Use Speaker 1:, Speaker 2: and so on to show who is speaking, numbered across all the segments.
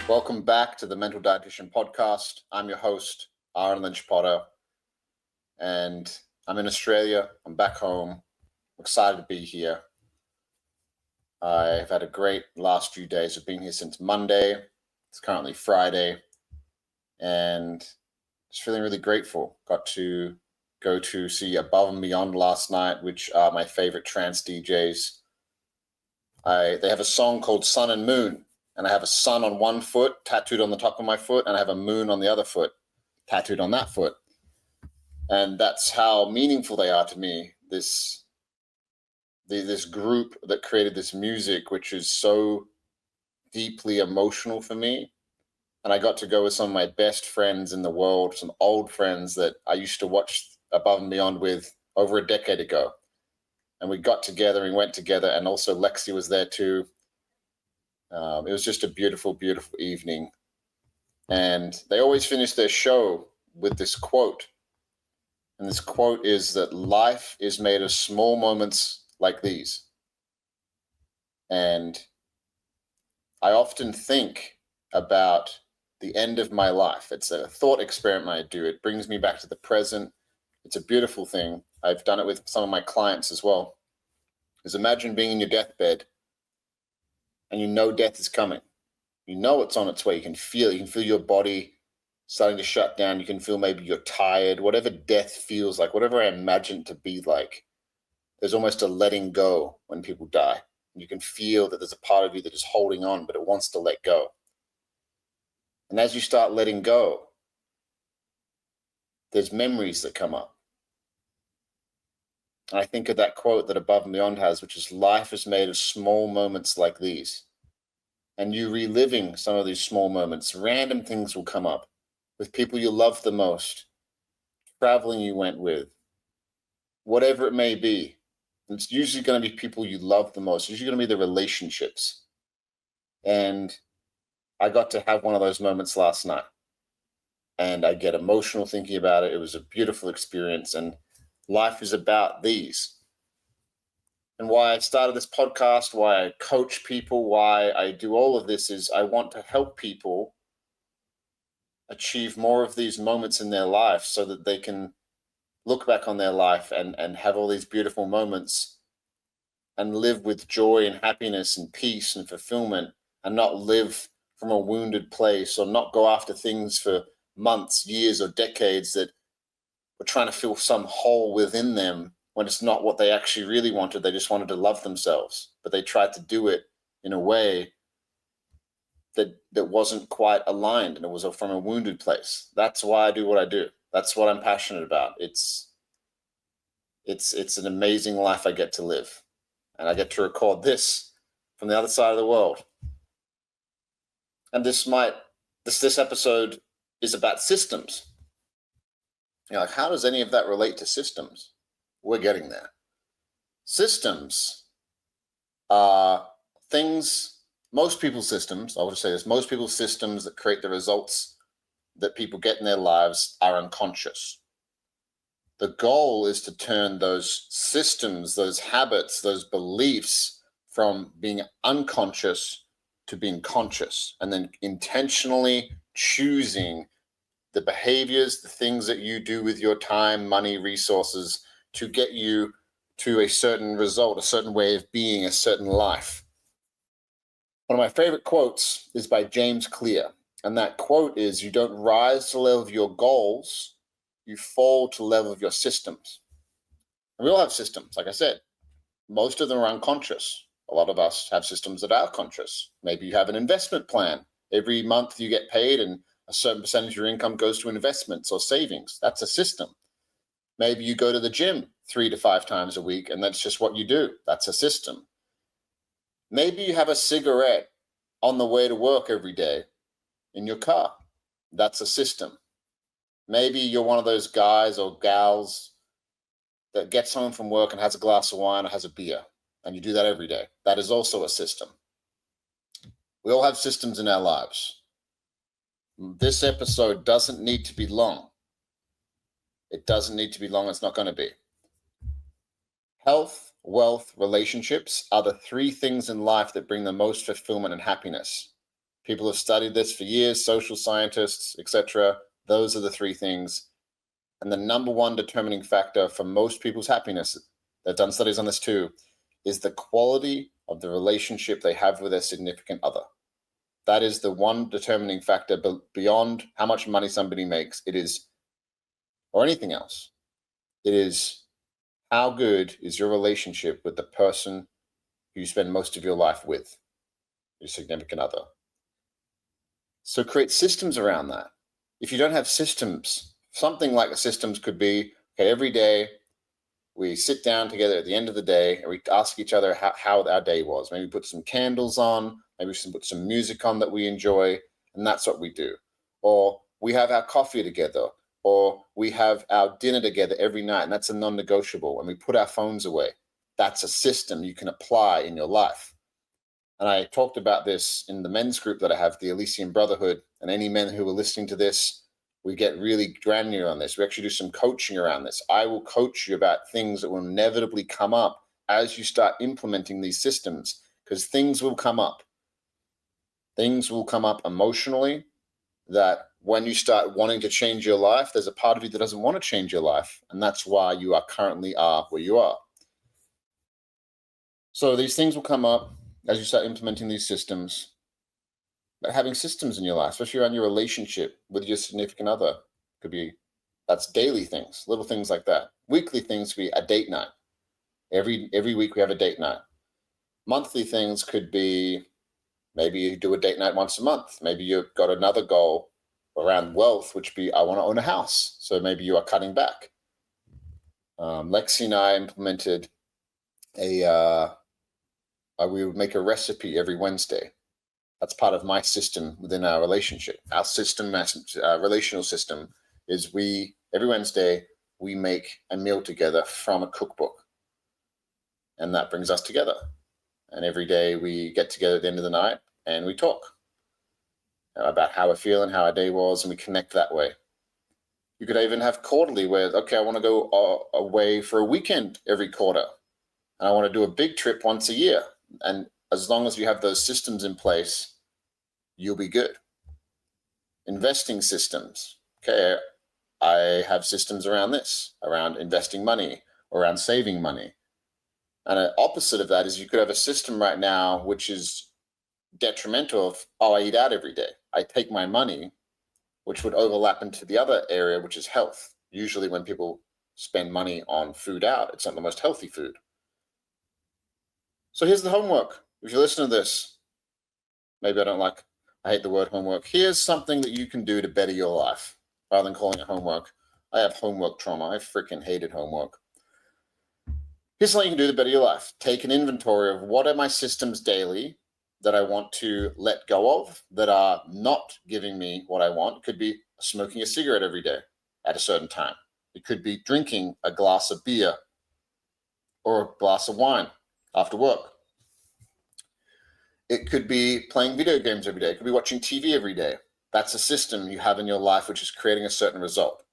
Speaker 1: Welcome back to the Mental Dietitian Podcast. I'm your host, Ahren Lynch-Potter, and I'm in Australia. I'm back home. I'm excited to be here. I've had a great last few days. I've been here since Monday. It's currently Friday, and just feeling really grateful. Got to go to see Above and Beyond last night, which are my favorite trance DJs. They have a song called Sun and Moon. And I have a sun on one foot tattooed on the top of my foot, and I have a moon on the other foot tattooed on that foot. And that's how meaningful they are to me. This group that created this music, which is so deeply emotional for me. And I got to go with some of my best friends in the world, some old friends that I used to watch Above and Beyond with over a decade ago. And we got together and went together, and also Lexi was there too. It was just a beautiful, beautiful evening. And they always finish their show with this quote. And this quote is that life is made of small moments like these. And I often think about the end of my life. It's a thought experiment I do. It brings me back to the present. It's a beautiful thing. I've done it with some of my clients as well. Is imagine being in your deathbed, and you know death is coming. You know it's on its way. You can feel it. You can feel your body starting to shut down. You can feel maybe you're tired. Whatever death feels like, whatever I imagine it to be like, there's almost a letting go when people die. You can feel that there's a part of you that is holding on, but it wants to let go. And as you start letting go, there's memories that come up. And I think of that quote that Above and Beyond has, which is life is made of small moments like these. And you reliving some of these small moments, random things will come up with people you love the most, traveling you went with, whatever it may be. It's usually going to be people you love the most. It's usually going to be the relationships. And I got to have one of those moments last night. And I get emotional thinking about it. It was a beautiful experience. And life is about these. And why I started this podcast, why I coach people, why I do all of this is I want to help people achieve more of these moments in their life so that they can look back on their life and have all these beautiful moments and live with joy and happiness and peace and fulfillment, and not live from a wounded place, or not go after things for months, years, or decades that were trying to fill some hole within them when it's not what they actually really wanted. They just wanted to love themselves, but they tried to do it in a way that wasn't quite aligned, and it was from a wounded place. That's why I do what I do. That's what I'm passionate about. It's an amazing life I get to live, and I get to record this from the other side of the world. And this episode is about systems. Like, how does any of that relate to systems? We're getting there. Systems are things, most people's systems, I would say this, most people's systems that create the results that people get in their lives are unconscious. The goal is to turn those systems, those habits, those beliefs from being unconscious to being conscious, and then intentionally choosing the behaviors, the things that you do with your time, money, resources to get you to a certain result, a certain way of being, a certain life. One of my favorite quotes is by James Clear. And that quote is, you don't rise to the level of your goals, you fall to the level of your systems. And we all have systems, like I said. Most of them are unconscious. A lot of us have systems that are conscious. Maybe you have an investment plan. Every month you get paid and a certain percentage of your income goes to investments or savings. That's a system. Maybe you go to the gym 3 to 5 times a week, and that's just what you do. That's a system. Maybe you have a cigarette on the way to work every day in your car. That's a system. Maybe you're one of those guys or gals that gets home from work and has a glass of wine or has a beer, and you do that every day. That is also a system. We all have systems in our lives. This episode doesn't need to be long. It doesn't need to be long. It's not going to be. Health, wealth, relationships are the 3 things in life that bring the most fulfillment and happiness. People have studied this for years, social scientists, etc. Those are the three things. And the number one determining factor for most people's happiness, they've done studies on this too, is the quality of the relationship they have with their significant other. That is the one determining factor beyond how much money somebody makes. It is, or anything else. It is how good is your relationship with the person who you spend most of your life with, your significant other. So create systems around that. If you don't have systems, something like the systems could be, okay, every day we sit down together at the end of the day and we ask each other how our day was. Maybe put some candles on, maybe put some music on that we enjoy, and that's what we do. Or we have our coffee together, or we have our dinner together every night, and that's a non-negotiable, and we put our phones away. That's a system you can apply in your life. And I talked about this in the men's group that I have, the Elysian Brotherhood, and any men who are listening to this, we get really granular on this. We actually do some coaching around this. I will coach you about things that will inevitably come up as you start implementing these systems, because things will come up. Things will come up emotionally that when you start wanting to change your life, there's a part of you that doesn't want to change your life. And that's why you are currently where you are. So these things will come up as you start implementing these systems. But having systems in your life, especially around your relationship with your significant other, could be, that's daily things, little things like that. Weekly things could be a date night. Every week we have a date night. Monthly things could be, maybe you do a date night once a month. Maybe you've got another goal around wealth, which be, I want to own a house. So maybe you are cutting back. Lexi and I implemented we would make a recipe every Wednesday. That's part of my system within our relationship. Our system, relational system, is every Wednesday, we make a meal together from a cookbook. And that brings us together. And every day we get together at the end of the night and we talk about how we're feeling, how our day was, and we connect that way. You could even have quarterly where, okay, I want to go away for a weekend every quarter. And I want to do a big trip once a year. And as long as you have those systems in place, you'll be good. Investing systems. Okay, I have systems around this, around investing money, around saving money. And an opposite of that is you could have a system right now which is detrimental of, I eat out every day. I take my money, which would overlap into the other area, which is health. Usually when people spend money on food out, it's not the most healthy food. So here's the homework. If you listen to this, maybe I hate the word homework. Here's something that you can do to better your life rather than calling it homework. I have homework trauma. I freaking hated homework. Here's something you can do to better your life. Take an inventory of what are my systems daily that I want to let go of that are not giving me what I want. It could be smoking a cigarette every day at a certain time. It could be drinking a glass of beer or a glass of wine after work. It could be playing video games every day. It could be watching TV every day. That's a system you have in your life which is creating a certain result.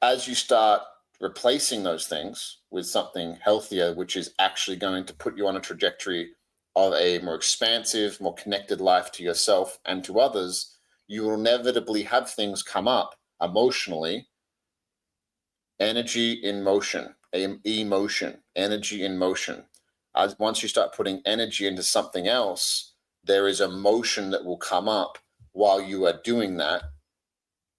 Speaker 1: As you start replacing those things with something healthier, which is actually going to put you on a trajectory of a more expansive, more connected life to yourself and to others, you will inevitably have things come up emotionally. Energy in motion, emotion, energy in motion. Once you start putting energy into something else, there is emotion that will come up while you are doing that.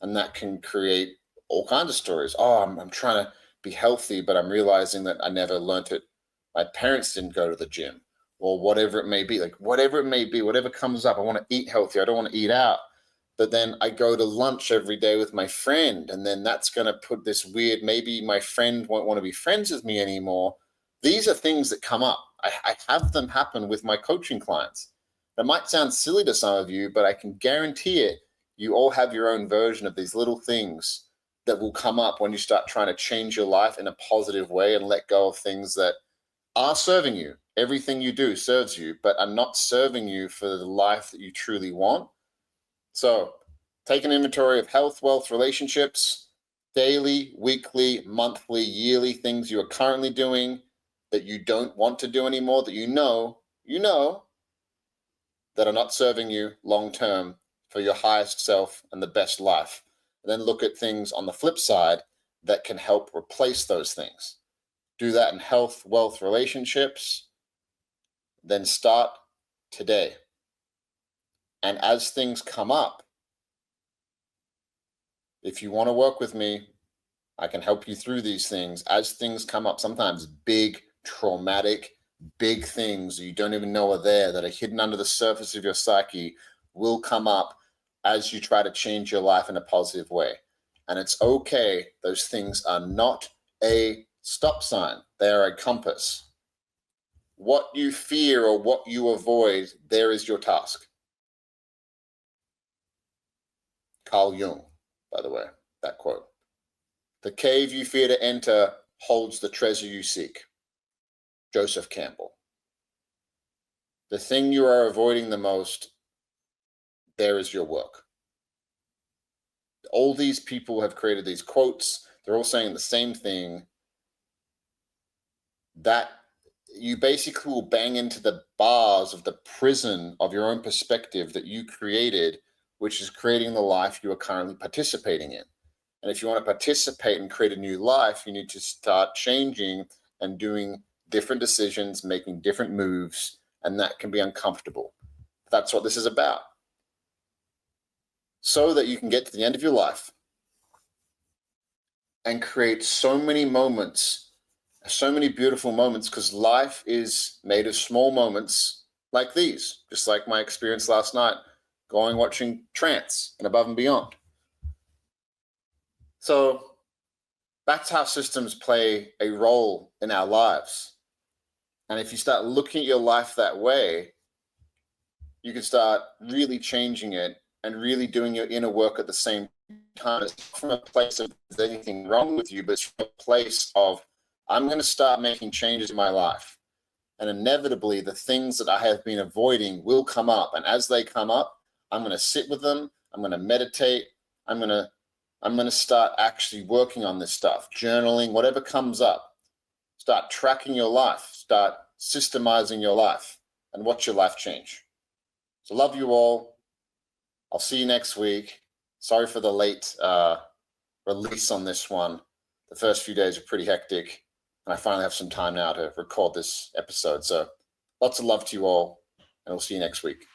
Speaker 1: And that can create all kinds of stories. I'm trying to be healthy, but I'm realizing that I never learned it. My parents didn't go to the gym, or whatever it may be. Like whatever it may be, whatever comes up, I want to eat healthy. I don't want to eat out. But then I go to lunch every day with my friend, and then that's going to put this weird, maybe my friend won't want to be friends with me anymore. These are things that come up. I have them happen with my coaching clients. That might sound silly to some of you, but I can guarantee it. You all have your own version of these little things that will come up when you start trying to change your life in a positive way and let go of things that are serving you. Everything you do serves you, but are not serving you for the life that you truly want. So take an inventory of health, wealth, relationships, daily, weekly, monthly, yearly things you are currently doing that you don't want to do anymore, that you know that are not serving you long term for your highest self and the best life. And then look at things on the flip side that can help replace those things. Do that in health, wealth, relationships. Then start today. And as things come up, if you want to work with me, I can help you through these things. As things come up, sometimes big, traumatic, big things you don't even know are there that are hidden under the surface of your psyche will come up as you try to change your life in a positive way. And it's okay. Those things are not a stop sign. They are a compass. What you fear or what you avoid, there is your task. Carl Jung, by the way, that quote. The cave you fear to enter holds the treasure you seek. Joseph Campbell. The thing you are avoiding the most, there is your work. All these people have created these quotes. They're all saying the same thing. That you basically will bang into the bars of the prison of your own perspective that you created, which is creating the life you are currently participating in. And if you want to participate and create a new life, you need to start changing and doing different decisions, making different moves, and that can be uncomfortable. That's what this is about. So that you can get to the end of your life and create so many moments, so many beautiful moments, because life is made of small moments like these, just like my experience last night, going watching Trance and Above and Beyond. So that's how systems play a role in our lives. And if you start looking at your life that way, you can start really changing it and really doing your inner work at the same time. It's not from a place of there's anything wrong with you, but it's from a place of I'm going to start making changes in my life. And inevitably, the things that I have been avoiding will come up. And as they come up, I'm going to sit with them. I'm going to meditate. I'm going to start actually working on this stuff, journaling, whatever comes up. Start tracking your life. Start systemizing your life and watch your life change. So love you all. I'll see you next week. Sorry for the late release on this one. The first few days are pretty hectic, and I finally have some time now to record this episode. So lots of love to you all, and we'll see you next week.